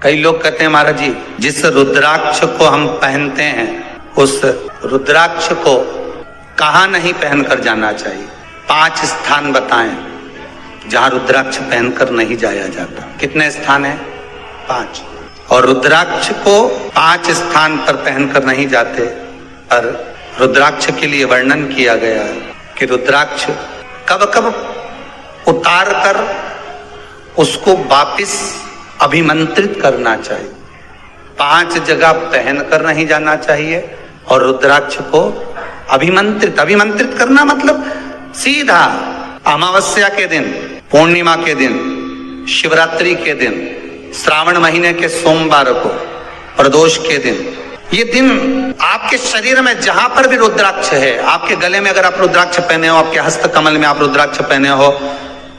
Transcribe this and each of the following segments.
कई लोग कहते हैं महाराज जी, जिस रुद्राक्ष को हम पहनते हैं उस रुद्राक्ष को कहाँ नहीं पहनकर जाना चाहिए। 5 स्थान बताएं जहां रुद्राक्ष पहनकर नहीं जाया जाता। कितने स्थान है? 5। और रुद्राक्ष को 5 स्थान पर पहनकर नहीं जाते, पर रुद्राक्ष के लिए वर्णन किया गया है कि रुद्राक्ष कब कब उतार कर उसको वापिस अभिमंत्रित करना चाहिए। 5 जगह पहनकर नहीं जाना चाहिए और रुद्राक्ष को अभिमंत्रित करना मतलब सीधा अमावस्या के दिन, पूर्णिमा के दिन, शिवरात्रि के दिन, श्रावण महीने के सोमवार को, प्रदोष के दिन, ये दिन आपके शरीर में जहां पर भी रुद्राक्ष है, आपके गले में अगर आप रुद्राक्ष पहने हो, आपके हस्त कमल में आप रुद्राक्ष पहने हो,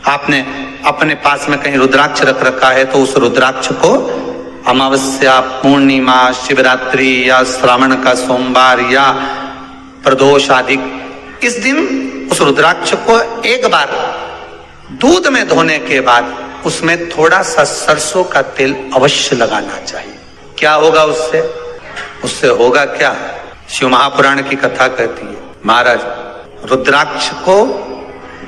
आपने अपने पास में कहीं रुद्राक्ष रख रखा है, तो उस रुद्राक्ष को अमावस्या, पूर्णिमा, शिवरात्रि या श्रावण का सोमवार या प्रदोष आदि, इस दिन उस रुद्राक्ष को एक बार दूध में धोने के बाद उसमें थोड़ा सा सरसों का तेल अवश्य लगाना चाहिए। क्या होगा उससे? उससे होगा क्या? शिव महापुराण की कथा कहती है, महाराज रुद्राक्ष को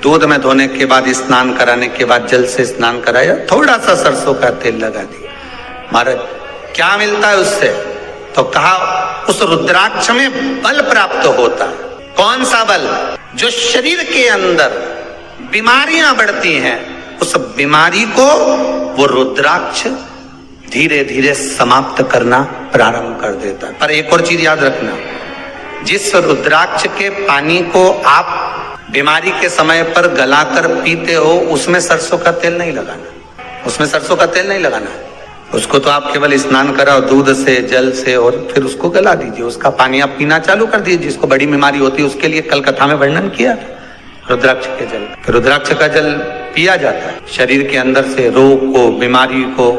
दूध में धोने के बाद, स्नान कराने के बाद जल से स्नान कराया, थोड़ा सा सरसों का तेल लगा दिया। महाराज क्या मिलता है उससे? तो कहा उस रुद्राक्ष में बल प्राप्त होता है। कौन सा बल? जो शरीर के अंदर बीमारियां बढ़ती हैं, उस बीमारी को वो रुद्राक्ष धीरे धीरे समाप्त करना प्रारंभ कर देता है। पर एक और चीज याद रखना, जिस रुद्राक्ष के पानी को आप बीमारी के समय पर गलाकर पीते हो, उसमें सरसों का तेल नहीं लगाना, उसमें सरसों का तेल नहीं लगाना। उसको तो आप केवल स्नान कराओ दूध से, जल से, और फिर उसको गला दीजिए, उसका पानी आप पीना चालू कर दीजिए। जिसको बड़ी बीमारी होती है उसके लिए कल कथा में वर्णन किया रुद्राक्ष के जल। रुद्राक्ष का जल पिया जाता है शरीर के अंदर से रोग को, बीमारी को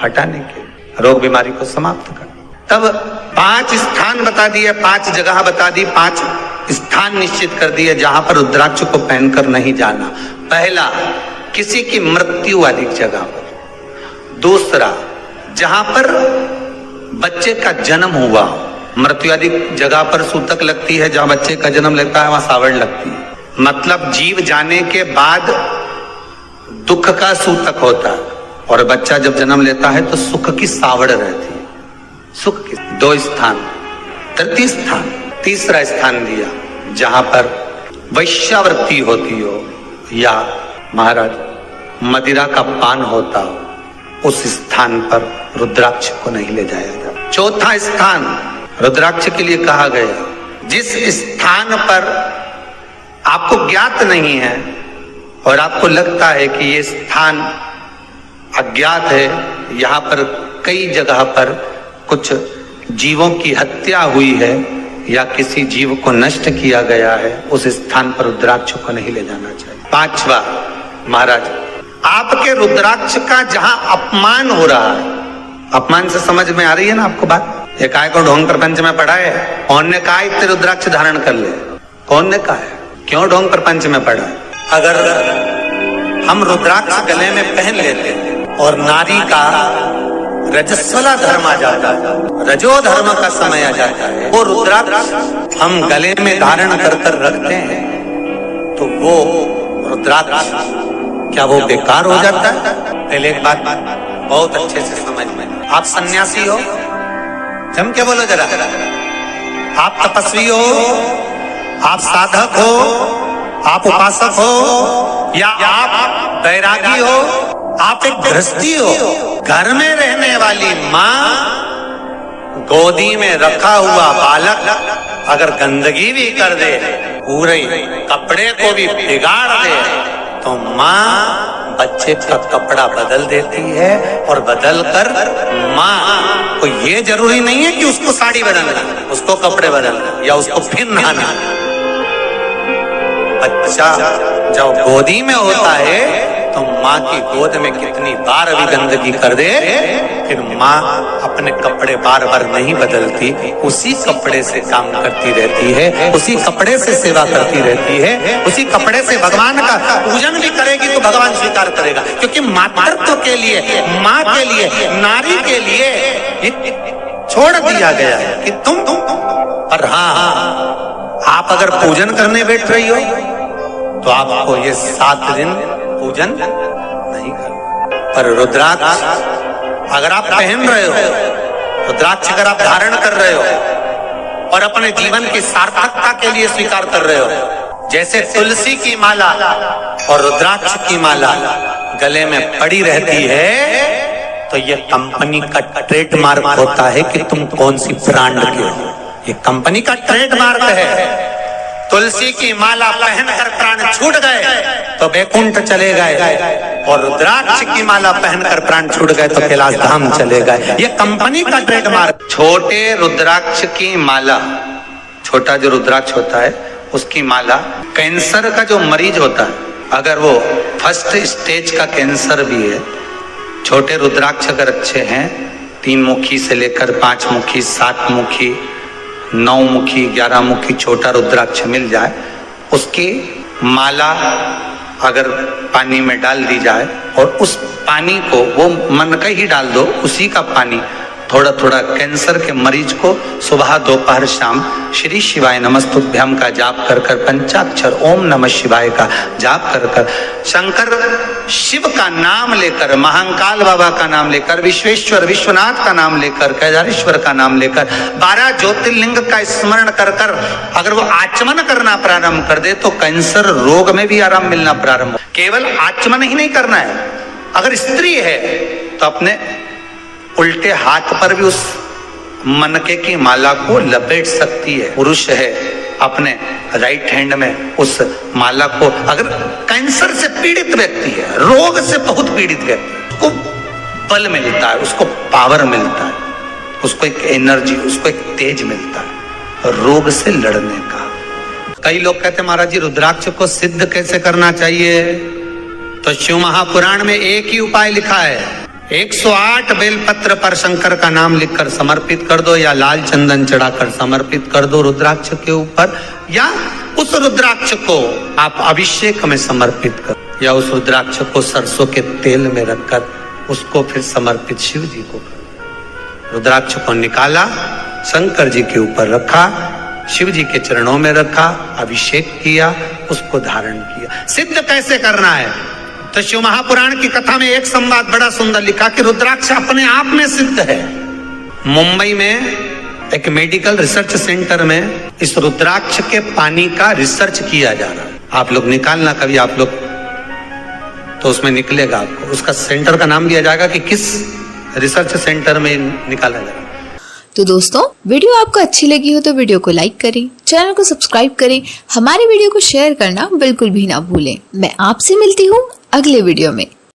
हटाने के, रोग बीमारी को समाप्त कर। तब 5 स्थान बता दिए, 5 जगह बता दी, 5 स्थान निश्चित कर दिए जहां पर रुद्राक्ष को पहनकर नहीं जाना। पहला, किसी की मृत्यु वाली जगह पर। दूसरा, जहां पर बच्चे का जन्म हुआ, मृत्यु आदि जगह पर सूतक लगती है, जहां बच्चे का जन्म लगता है वहां सावड़ लगती है। मतलब जीव जाने के बाद दुख का सूतक होता है, और बच्चा जब जन्म लेता है तो सुख की सावड़ रहती है। सुख की 2 स्थान। तृतीय स्थान, तीसरा स्थान दिया जहां पर वैश्यावृत्ति होती हो या महाराज मदिरा का पान होता हो, उस स्थान पर रुद्राक्ष को नहीं ले जाया जाता। चौथा स्थान रुद्राक्ष के लिए कहा गया, जिस स्थान पर आपको ज्ञात नहीं है और आपको लगता है कि ये स्थान अज्ञात है, यहाँ पर कई जगह पर कुछ जीवों की हत्या हुई है या किसी जीव को नष्ट किया गया है, उस स्थान पर रुद्राक्ष को नहीं ले जाना चाहिए। 5वां, महाराज आपके रुद्राक्ष का जहां अपमान हो रहा है, अपमान से समझ में आ रही है ना आपको बात? एक आय को ढोंग प्रपंच में पढ़ा है, कौन ने कहा इतने रुद्राक्ष धारण कर ले? कौन ने कहा है? क्यों ढोंग प्रपंच में पढ़ा है? अगर हम रुद्राक्ष गले में पहन लेते और नारी का रजस्वला धर्म आ जाता है, रजो धर्म का समय आ जाता है, वो रुद्राक्ष हम गले में धारण कर कर रखते हैं, तो वो रुद्राक्ष क्या वो बेकार हो जाता है? पहले एक बात बहुत अच्छे से समझ में, आप सन्यासी हो, जम के बोलो जरा, आप तपस्वी हो, आप साधक हो, आप उपासक हो, या आप बैरागी हो, आप एक गृहस्थी हो, घर में रहने वाली माँ गोदी में रखा हुआ बालक अगर गंदगी भी कर दे, पूरे कपड़े को भी बिगाड़ दे, तो माँ बच्चे का कपड़ा बदल देती है, और बदल कर माँ को ये जरूरी नहीं है कि उसको साड़ी बदलना, उसको कपड़े बदलना या उसको फिर नहाना। बच्चा जब गोदी में होता है तो माँ की गोद में कितनी बार भी गंदगी कर दे, फिर माँ अपने कपड़े बार बार नहीं बदलती, उसी कपड़े से काम करती रहती है, उसी कपड़े से सेवा करती रहती है, उसी कपड़े से भगवान का पूजन भी करेगी तो भगवान स्वीकार करेगा। क्योंकि मातृत्व के लिए, माँ के लिए, नारी के के लिए छोड़ दिया गया है कि तुम पर हाँ, आप अगर पूजन करने बैठ रही हो तो आपको ये 7 दिन पूजन नहीं करना। पर रुद्राक्ष अगर आप पहन रहे हो, रुद्राक्ष अगर आप धारण कर रहे हो और अपने जीवन की सार्थकता के लिए स्वीकार कर रहे हो, जैसे तुलसी की माला और रुद्राक्ष की माला गले में पड़ी रहती है, तो ये कंपनी का ट्रेडमार्क होता है कि तुम कौन सी ब्रांड के हो। ये कंपनी का ट्रेडमार्क है। तुलसी की माला पहनकर प्राण छूट गए तो बैकुंठ चले गए, और रुद्राक्ष की माला पहनकर प्राण छूट गए तो कैलाश धाम चले गए। ये कंपनी का ट्रेडमार्क। छोटे रुद्राक्ष की माला, छोटा जो रुद्राक्ष होता है उसकी माला, कैंसर का जो मरीज होता है, अगर वो फर्स्ट स्टेज का कैंसर भी है, छोटे रुद्राक्ष अगर अच्छे हैं, 3 मुखी से लेकर 5 मुखी, 7 मुखी, 9 मुखी, 11 मुखी छोटा रुद्राक्ष मिल जाए, उसकी माला अगर पानी में डाल दी जाए और उस पानी को वो मन का ही डाल दो, उसी का पानी थोड़ा थोड़ा कैंसर के मरीज को सुबह दोपहर शाम श्री शिवाय नमस्तुभ्यम का जाप कर कर, पंचाक्षर ओम नमः शिवाय का जाप कर कर, शंकर शिव का नाम लेकर, महाकाल बाबा का नाम लेकर, विश्वेश्वर विश्वनाथ का नाम लेकर, केदारेश्वर का नाम लेकर, 12 ज्योतिर्लिंग का स्मरण कर कर अगर वो आचमन करना प्रारंभ कर दे तो कैंसर रोग में भी आराम मिलना प्रारंभ। केवल आचमन ही नहीं करना है, अगर स्त्री है तो अपने उल्टे हाथ पर भी उस मनके की माला को लपेट सकती है। पुरुष है अपने राइट हैंड में उस माला को, अगर कैंसर से पीड़ित व्यक्ति है, रोग से बहुत पीड़ित व्यक्ति, उसको बल मिलता है, उसको पावर मिलता है, उसको एक एनर्जी, उसको एक तेज मिलता है रोग से लड़ने का। कई लोग कहते हैं महाराज जी रुद्राक्ष को सिद्ध कैसे करना चाहिए? तो शिव महापुराण में एक ही उपाय लिखा है, 108 बेलपत्र पर शंकर का नाम लिखकर समर्पित कर दो, या लाल चंदन चढ़ाकर समर्पित कर दो रुद्राक्ष के ऊपर, या उस रुद्राक्ष को आप अभिषेक में समर्पित कर, या उस रुद्राक्ष को सरसों के तेल में रखकर उसको फिर समर्पित शिव जी को कर। रुद्राक्ष को निकाला, शंकर जी के ऊपर रखा, शिव जी के चरणों में रखा, अभिषेक किया, उसको धारण किया। सिद्ध कैसे करना है? तो शिव महापुराण की कथा में एक संवाद बड़ा सुंदर लिखा कि रुद्राक्ष अपने आप में सिद्ध है। मुंबई में एक मेडिकल रिसर्च सेंटर में इस रुद्राक्ष के पानी का रिसर्च किया जा रहा है। आप लोग निकालना कभी, आप लोग तो उसमें निकलेगा आपको, उसका सेंटर का नाम दिया जाएगा कि किस रिसर्च सेंटर में निकाला जाएगा। तो दोस्तों, वीडियो आपको अच्छी लगी हो तो वीडियो को लाइक करें, चैनल को सब्सक्राइब करें, हमारी वीडियो को शेयर करना बिल्कुल भी ना भूलें। मैं आपसे मिलती हूँ अगले वीडियो में।